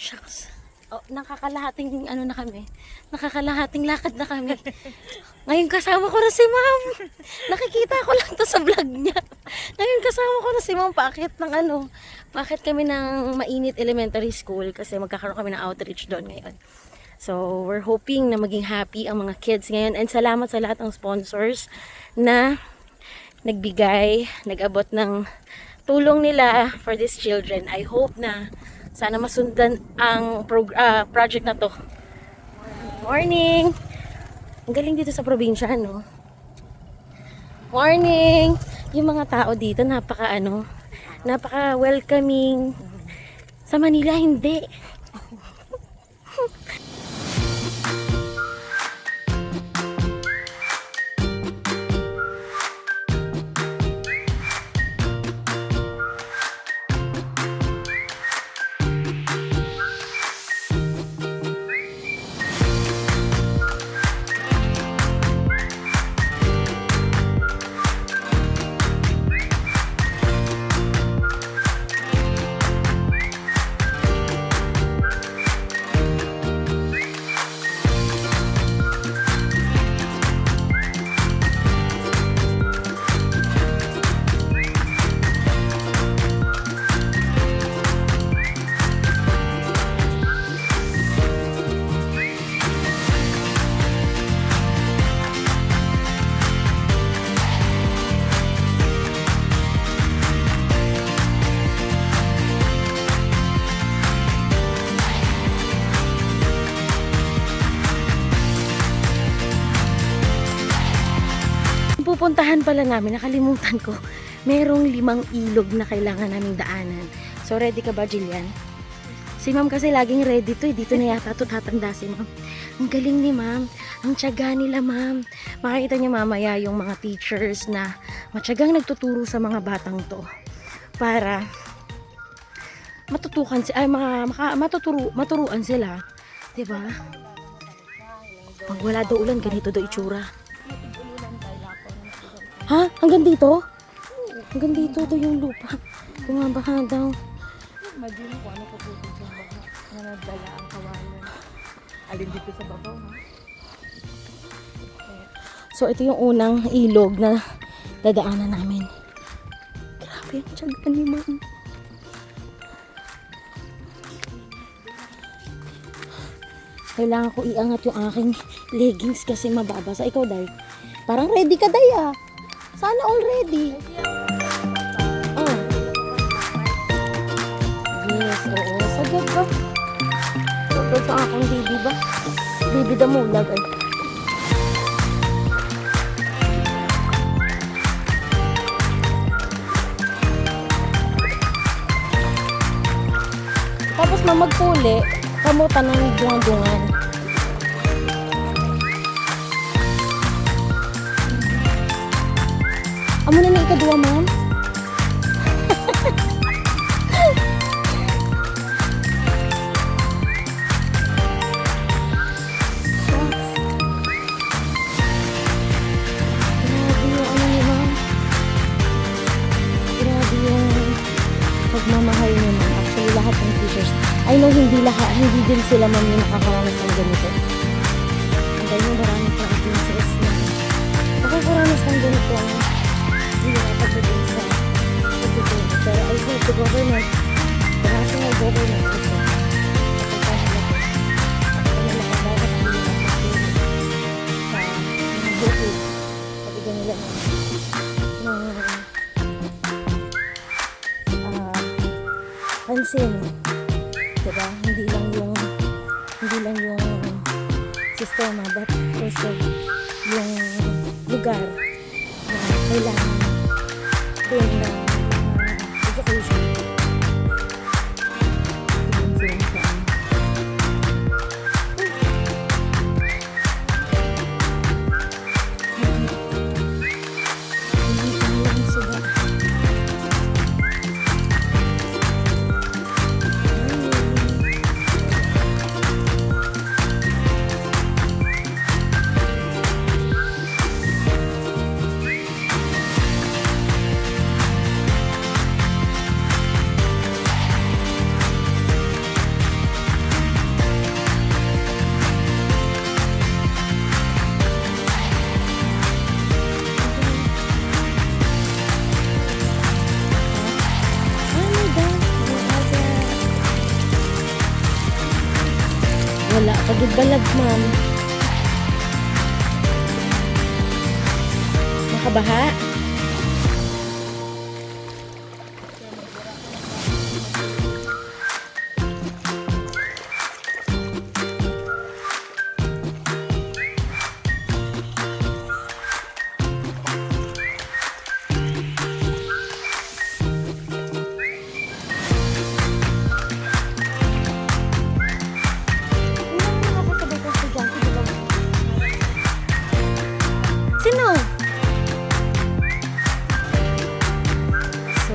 Shucks. Oh, nakakalahating ano na kami. Nakakalahating lakad na kami. Ngayon kasama ko na si ma'am. Nakikita ko lang to sa vlog niya. Ngayon kasama ko na si ma'am. Paakit ng ano. Paakit kami ng Mainit Elementary School kasi magkakaroon kami ng outreach doon ngayon. So, we're hoping na maging happy ang mga kids ngayon. And salamat sa lahat ng sponsors na nagbigay, nag-abot ng tulong nila for these children. I hope na sana masundan ang project na to. Morning! Ang galing dito sa probinsya, no? Morning! Yung mga tao dito, napaka welcoming. Sa Manila, hindi. Pupuntahan pala namin, nakalimutan ko. Merong 5 ilog na kailangan naming daanan. So, ready ka ba, Jillian? Si ma'am kasi laging ready to. Dito na yata ito tatanda si ma'am. Ang galing ni ma'am. Ang tiyaga nila, ma'am. Makikita niyo mamaya yung mga teachers na matyagang nagtuturo sa mga batang to. Para matutukan maturuan sila. Diba? Pag wala daw ulan, ganito daw itsura. Ha? Hanggang dito? Hanggang dito daw yung lupa. Bumabaha daw. Imagine kung ano pupusin sa baha na nadala ang kawayan. Alin dito sa babaw, ha? So, ito yung unang ilog na dadaanan namin. Grabe ang tiyaga ni ma'am. Kailangan ko iangat yung aking leggings kasi mababasa. Ikaw, Day. Parang ready ka, Day, ah. Sana all ready. Oh. Yes, oo. Sagad ba? Sagad sa aking baby ba? Baby damulag, ay. Tapos mamagpuli, kamutan ng dungan-dungan. Amo na na ikadua, ma'am. Grabe yung ano niya, ma'am. Grabe yung pagmamahal niya, ma'am. Actually, lahat ng teachers. I know hindi din sila, ma'am, yung nakakaranas ng ganito. Ang dahil yung maraming practices na nakakaranas ng ganito, hindi na pagdating sa pagdating. Pero I think the government, the national government also, pansin, diba? Hindi lang yung sistema, but also yung lugar na kailangan din na education. Yun sila sa Gibalag, ma'am. Nakabaha. Sino? So,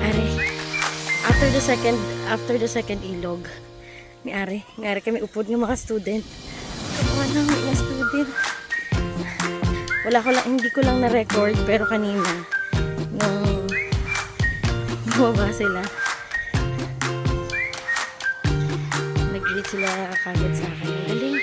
are, after the second ilog, ni Are kami upod ng mga student. Kamuha ng mga student. Hindi ko lang na-record, pero kanina, nung bumaba sila, nag-greet sila kagad sa akin. Ang galing.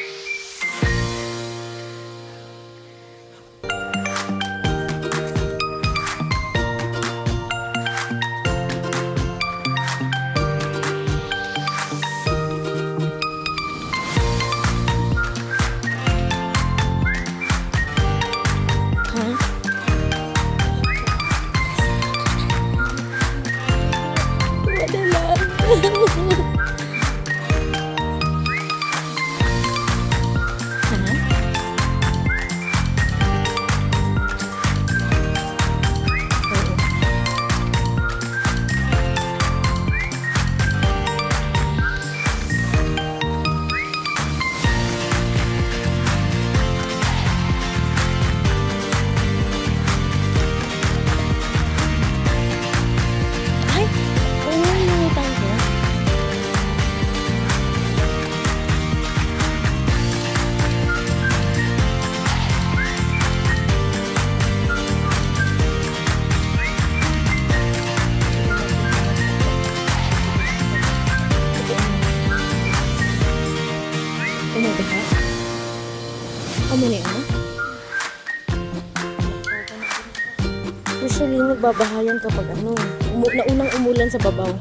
Usually, nagbabahayan kapag naunang umulan sa babaw.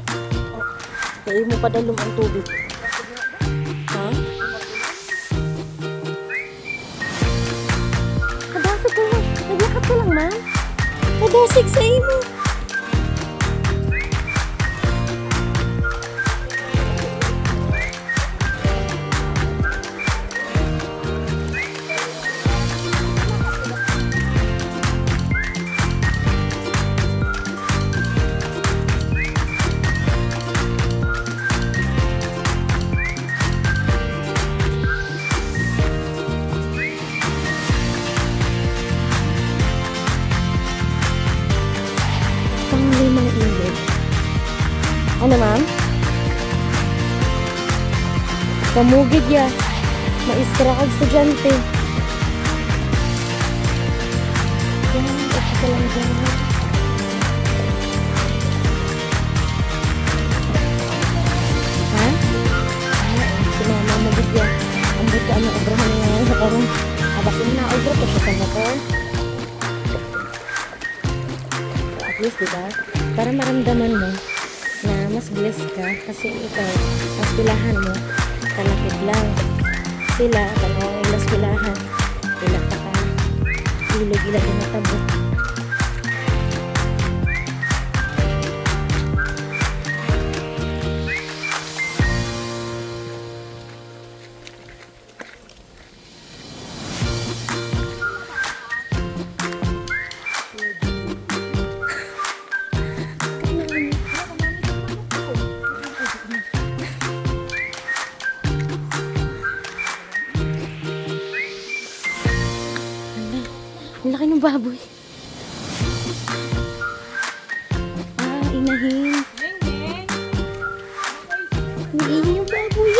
Kaya mo padalom ang tubig. Ha? Kadasig ka lang. Naglakad ka lang, ma'am. Kadasig sa imo. Pang-limang ilog. Ano, ma'am? Kamugid ya. Maestra kag estudyante. Yan, ito ka lang dyan. Ha? Sinama mo gid ya. Ang buta na obrahan nga sa karong. Abas na obra ko sa motor. At least, diba? Para maramdaman mo na mas blessed ka kasi ikaw, ang eskwelahan mo, kalapit lang. Sila, tanong ang eskwelahan, sila pa ka, ilog-ilag na tabo. Ang laki ng baboy. Inahin. Iniihi yung baboy.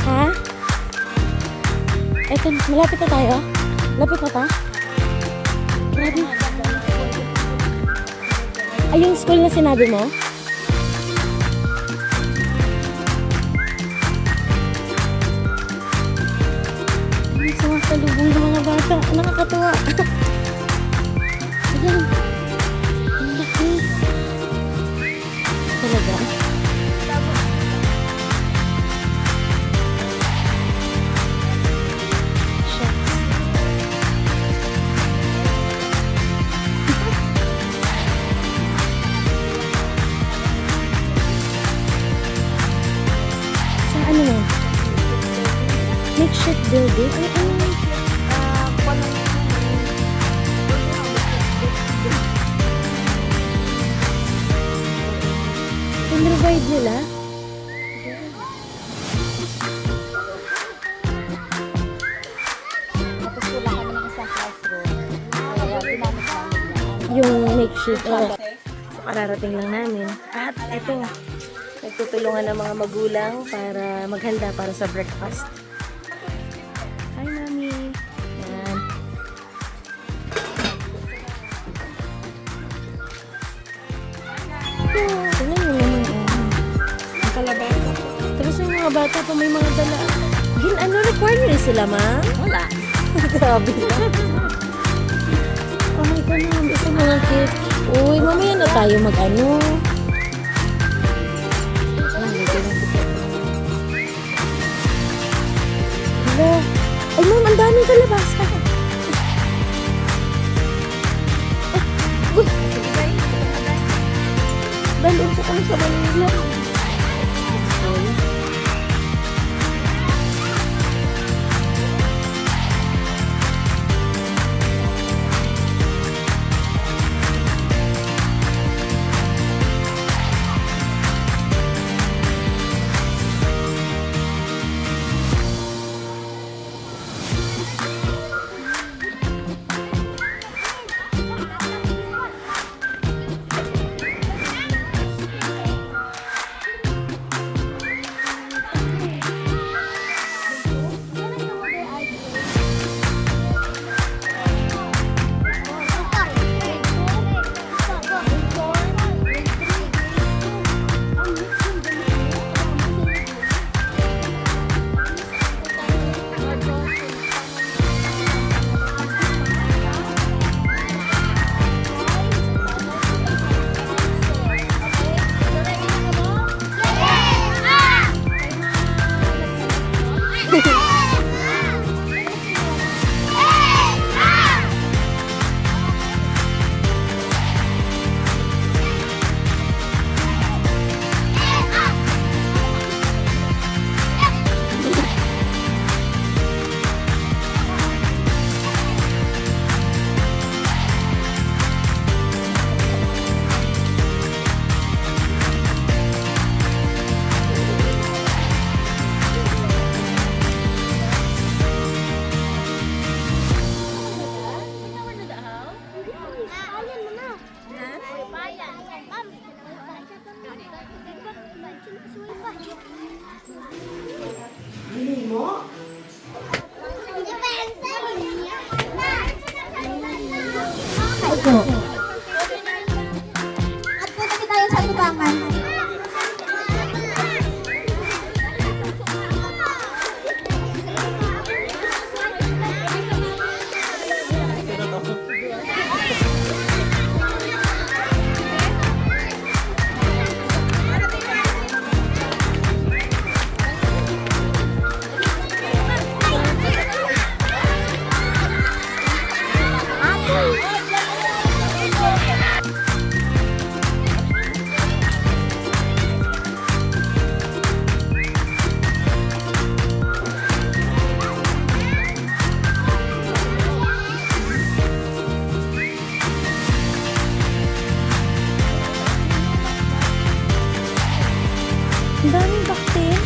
Ha? Eto, malapit na tayo. Malapit na ta? Grabe. Ay, yung school na sinabi mo? Yung sumasalubong ng mga bata. Nakakatuwa. Ayan. Ang laki. Talaga? Shucks. Sa ano yan? Makeshift building? Ano? Pin-revive nila? Tapos wala kami ng isang classroom. Kaya ginamit namin yan. Yung makeshift. Oo. So, kararating lang namin. At ito, nagtutulungan ng mga magulang para maghanda para sa breakfast. Hi, Mami. Yan. Tingnan mo naman. Kalabasa. Tapos yung mga bata pa may mga dala. Ano, required rin sila, ma? Wala. Grabe na. Oh my God, naman sa mga kids. Uy, mamaya na tayo mag-ano. Hello. Ay, ma'am, ang daming kalabasa. Uy. Dalon po kami sa Manila. At punta tayo sa tubangan. Ang daming bakter.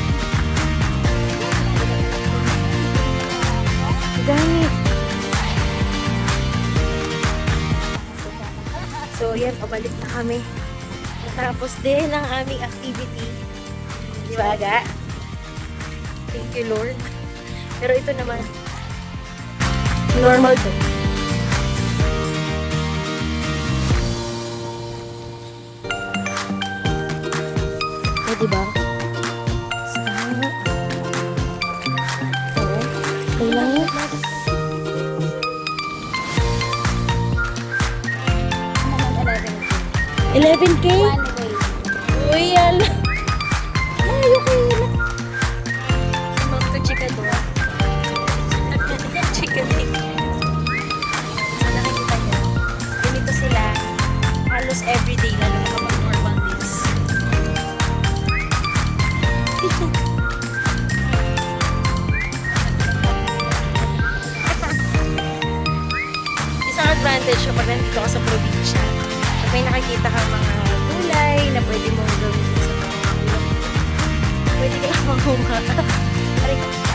Dami. So, yan, pabalik na kami. Natapos din ang aming activity. Di ba, Aga? Thank you, Lord. Pero ito naman, normal to. O, diba? Sana. Oo. Kailangan. 11K? One way. Uy, ala. Layo kayo na. Sumam to chika doon. Chika din. So nakikita niyo, ganito sila halos everyday, lalo na kapag normal days. Isang advantage kapag nandito ka sa probinsya, pag may nakikita kang mga gulay na pwede mong gawin sa mga ulam, pwede ka lang manghuma. Aray ko.